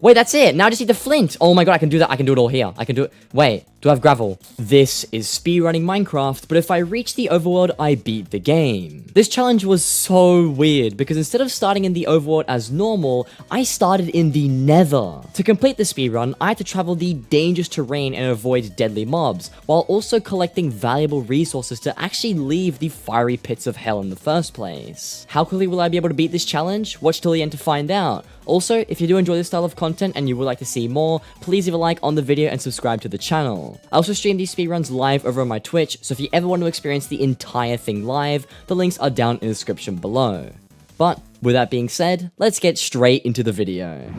Wait, that's it. Now I just need the flint. Oh my god, I can do that. I can do it all here. I can do it. Wait, do I have gravel? This is speedrunning Minecraft, but if I reach the overworld, I beat the game. This challenge was so weird because instead of starting in the overworld as normal, I started in the Nether. To complete the speedrun, I had to travel the dangerous terrain and avoid deadly mobs, while also collecting valuable resources to actually leave the fiery pits of hell in the first place. How quickly will I be able to beat this challenge? Watch till the end to find out. Also, if you do enjoy this style of content and you would like to see more, please leave a like on the video and subscribe to the channel. I also stream these speedruns live over on my Twitch, so if you ever want to experience the entire thing live, the links are down in the description below. But, with that being said, let's get straight into the video.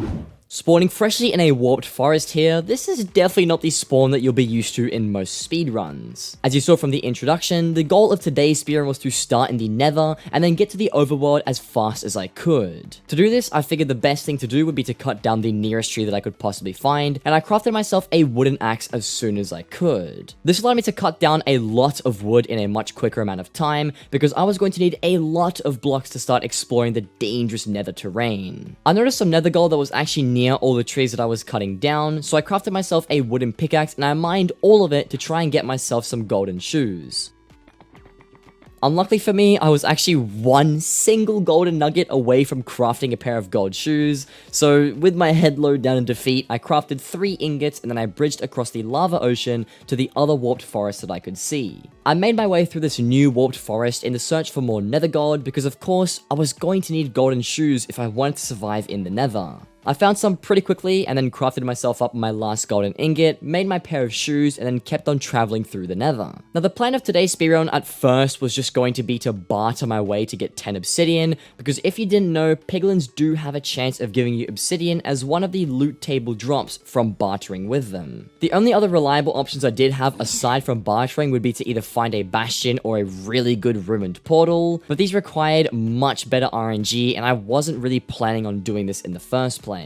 Spawning freshly in a warped forest here, this is definitely not the spawn that you'll be used to in most speedruns. As you saw from the introduction, the goal of today's speedrun was to start in the Nether and then get to the overworld as fast as I could. To do this, I figured the best thing to do would be to cut down the nearest tree that I could possibly find, and I crafted myself a wooden axe as soon as I could. This allowed me to cut down a lot of wood in a much quicker amount of time, because I was going to need a lot of blocks to start exploring the dangerous Nether terrain. I noticed some Nether gold that was actually near all the trees that I was cutting down, so I crafted myself a wooden pickaxe and I mined all of it to try and get myself some golden shoes. Unluckily for me, I was actually one single golden nugget away from crafting a pair of gold shoes, so with my head low down in defeat, I crafted 3 ingots and then I bridged across the lava ocean to the other warped forest that I could see. I made my way through this new warped forest in the search for more nether gold because of course, I was going to need golden shoes if I wanted to survive in the nether. I found some pretty quickly and then crafted myself up my last golden ingot, made my pair of shoes, and then kept on traveling through the nether. Now the plan of today's speedrun at first was just going to be to barter my way to get 10 obsidian, because if you didn't know, piglins do have a chance of giving you obsidian as one of the loot table drops from bartering with them. The only other reliable options I did have aside from bartering would be to either find a bastion or a really good ruined portal, but these required much better RNG and I wasn't really planning on doing this in the first place.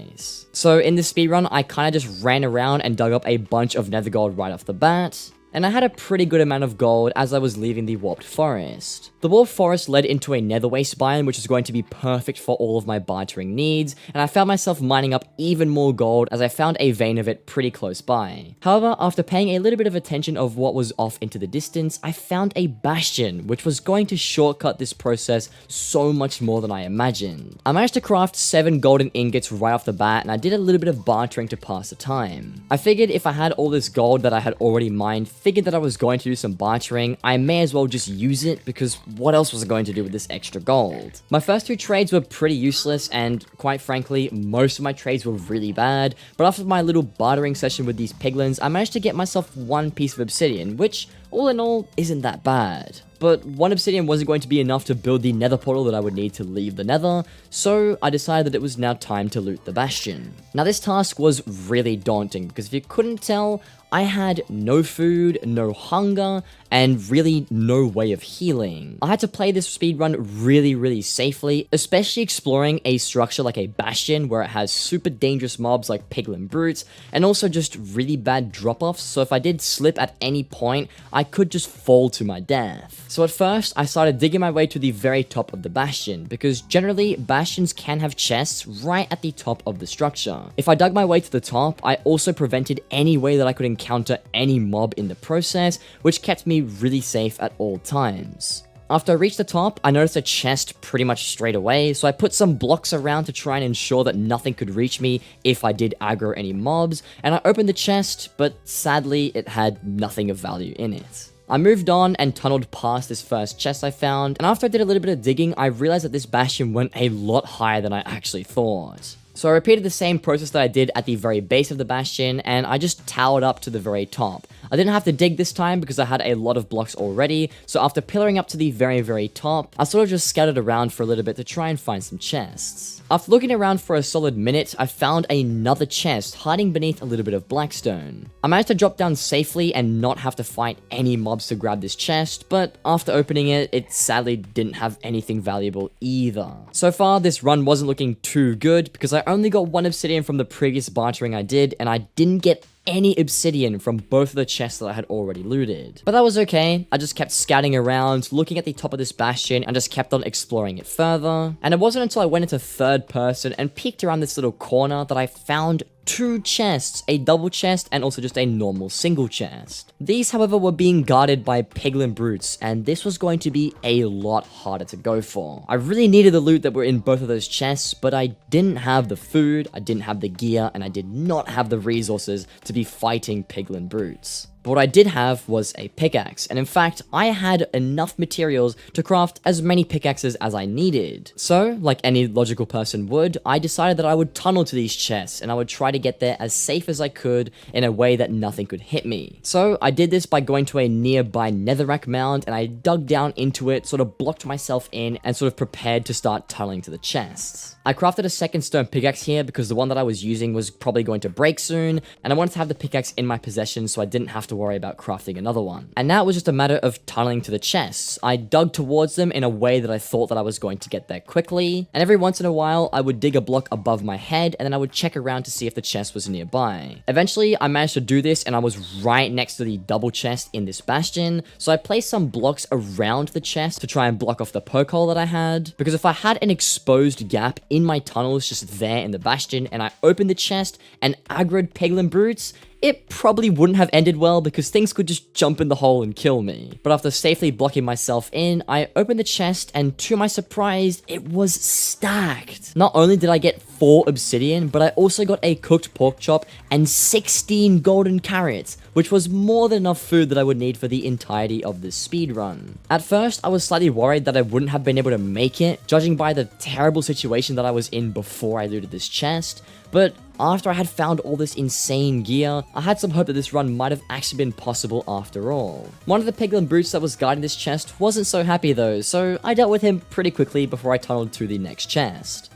So in this speedrun, I kind of just ran around and dug up a bunch of nether gold right off the bat, and I had a pretty good amount of gold as I was leaving the warped forest. The warped forest led into a nether waste biome, which is going to be perfect for all of my bartering needs, and I found myself mining up even more gold as I found a vein of it pretty close by. However, after paying a little bit of attention of what was off into the distance, I found a bastion, which was going to shortcut this process so much more than I imagined. I managed to craft 7 golden ingots right off the bat, and I did a little bit of bartering to pass the time. I figured if I had all this gold that I had already mined, figured that I was going to do some bartering, I may as well just use it because what else was I going to do with this extra gold? My first 2 trades were pretty useless and quite frankly, most of my trades were really bad, but after my little bartering session with these piglins, I managed to get myself 1 piece of obsidian, which all in all isn't that bad. But 1 obsidian wasn't going to be enough to build the nether portal that I would need to leave the nether, so I decided that it was now time to loot the bastion. Now this task was really daunting, because if you couldn't tell, I had no food, no hunger, and really no way of healing. I had to play this speedrun really safely, especially exploring a structure like a bastion where it has super dangerous mobs like piglin brutes, and also just really bad drop-offs, so if I did slip at any point, I could just fall to my death. So at first, I started digging my way to the very top of the bastion, because generally, bastions can have chests right at the top of the structure. If I dug my way to the top, I also prevented any way that I could encounter any mob in the process, which kept me really safe at all times. After I reached the top, I noticed a chest pretty much straight away, so I put some blocks around to try and ensure that nothing could reach me if I did aggro any mobs, and I opened the chest, but sadly it had nothing of value in it. I moved on and tunneled past this first chest I found, and after I did a little bit of digging, I realized that this bastion went a lot higher than I actually thought. So I repeated the same process that I did at the very base of the bastion, and I just towered up to the very top. I didn't have to dig this time because I had a lot of blocks already, so after pillaring up to the very top, I sort of just scattered around for a little bit to try and find some chests. After looking around for a solid minute, I found another chest hiding beneath a little bit of blackstone. I managed to drop down safely and not have to fight any mobs to grab this chest, but after opening it, it sadly didn't have anything valuable either. So far, this run wasn't looking too good because I only got 1 obsidian from the previous bartering I did, and I didn't get any obsidian from both of the chests that I had already looted. But that was okay. I just kept scouting around, looking at the top of this bastion, and just kept on exploring it further. And it wasn't until I went into third person and peeked around this little corner that I found 2 chests, a double chest and also just a normal single chest. These, however, were being guarded by piglin brutes, and this was going to be a lot harder to go for. I really needed the loot that were in both of those chests, but I didn't have the food, I didn't have the gear, and I did not have the resources to be fighting piglin brutes. But what I did have was a pickaxe, and in fact, I had enough materials to craft as many pickaxes as I needed. So, like any logical person would, I decided that I would tunnel to these chests, and I would try to get there as safe as I could in a way that nothing could hit me. So, I did this by going to a nearby netherrack mound, and I dug down into it, sort of blocked myself in, and sort of prepared to start tunneling to the chests. I crafted a second stone pickaxe here because the one that I was using was probably going to break soon, and I wanted to have the pickaxe in my possession so I didn't have to worry about crafting another one. And now it was just a matter of tunneling to the chests. I dug towards them in a way that I thought that I was going to get there quickly, and every once in a while I would dig a block above my head and then I would check around to see if the chest was nearby. Eventually I managed to do this and I was right next to the double chest in this bastion, so I placed some blocks around the chest to try and block off the poke hole that I had, because if I had an exposed gap in my tunnels just there in the bastion and I opened the chest and aggroed piglin brutes, it probably wouldn't have ended well because things could just jump in the hole and kill me. But after safely blocking myself in, I opened the chest and to my surprise, it was stacked. Not only did I get 4 obsidian, but I also got a cooked pork chop and 16 golden carrots, which was more than enough food that I would need for the entirety of this speedrun. At first, I was slightly worried that I wouldn't have been able to make it, judging by the terrible situation that I was in before I looted this chest, but after I had found all this insane gear, I had some hope that this run might have actually been possible after all. One of the piglin brutes that was guarding this chest wasn't so happy though, so I dealt with him pretty quickly before I tunneled to the next chest.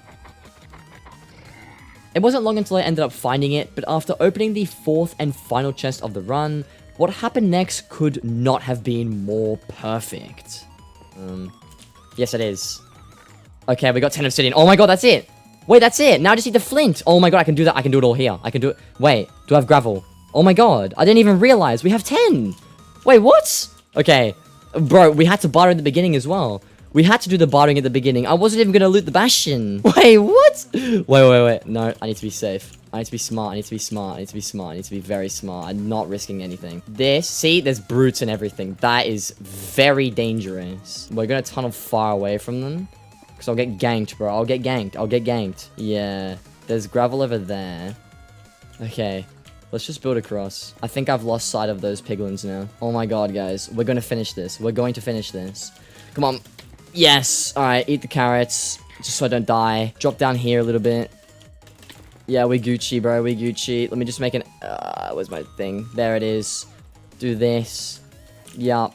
It wasn't long until I ended up finding it, but after opening the 4th and final chest of the run, what happened next could not have been more perfect. Yes it is. Okay, we got 10 obsidian. Oh my god, that's it! Wait, that's it! Now I just need the flint! Oh my god, I can do that. I can do it all here. I can do it. Wait, do I have gravel? Oh my god, I didn't even realize. We have 10! Wait, what? Okay. Bro, we had to barter at the beginning as well. We had to do the bartering at the beginning. I wasn't even gonna loot the bastion. Wait, what? Wait. No, I need to be safe. I need to be smart. I need to be smart. I need to be smart. I need to be very smart. I'm not risking anything. This, see, there's brutes and everything. That is very dangerous. We're gonna tunnel far away from them. Because I'll get ganked, bro. I'll get ganked. I'll get ganked. Yeah. There's gravel over there. Okay. Let's just build across. I think I've lost sight of those piglins now. Oh my god, guys. We're gonna finish this. We're going to finish this. Come on. Yes. Alright, eat the carrots. Just so I don't die. Drop down here a little bit. Yeah, we Gucci, bro. We Gucci. Let me just make an... where's my thing? There it is. Do this. Yup.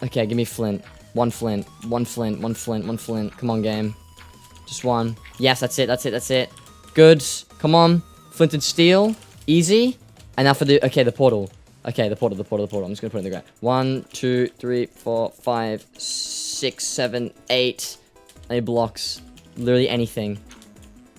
Okay, give me flint. One flint. One flint. One flint. One flint. Come on, game. Just one. Yes, that's it. That's it. That's it. Good. Come on. Flint and steel. Easy. And now for the... Okay, the portal. Okay, the portal. I'm just gonna put it in the ground. 1, 2, 3, 4, 5, 6, 7, 8. 8 blocks. Literally anything.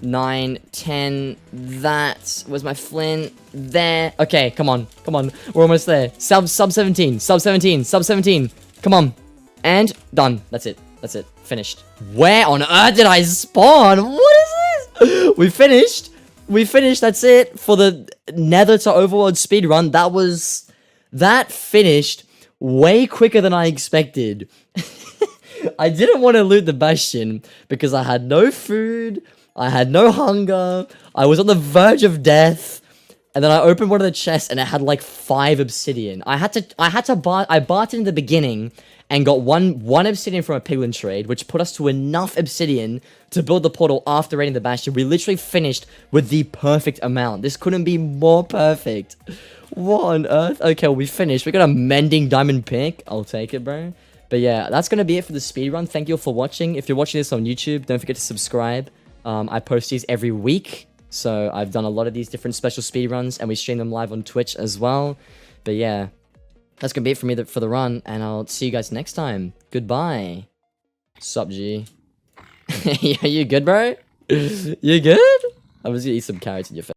9, 10. That. Where's my flint? There. Okay, come on. Come on. We're almost there. Sub 17. Sub 17. Sub 17. Come on. And done. That's it. That's it. Finished. Where on earth did I spawn? What is this? We finished. We finished. That's it. For the Nether to Overworld speedrun. That finished way quicker than I expected. I didn't want to loot the bastion because I had no food. I had no hunger. I was on the verge of death. And then I opened one of the chests and it had like 5 obsidian. I bartered in the beginning and got one obsidian from a piglin trade, which put us to enough obsidian to build the portal after raiding the bastion. We literally finished with the perfect amount. This couldn't be more perfect. What on earth? Okay, well, we finished. We got a mending diamond pick. I'll take it, bro. But yeah, that's gonna be it for the speedrun. Thank you all for watching. If you're watching this on YouTube, don't forget to subscribe. I post these every week. So I've done a lot of these different special speedruns and we stream them live on Twitch as well. But yeah, that's gonna be it for me for the run, and I'll see you guys next time. Goodbye. Sup, G? Yeah, you good, bro? You good? I was gonna eat some carrots in your face.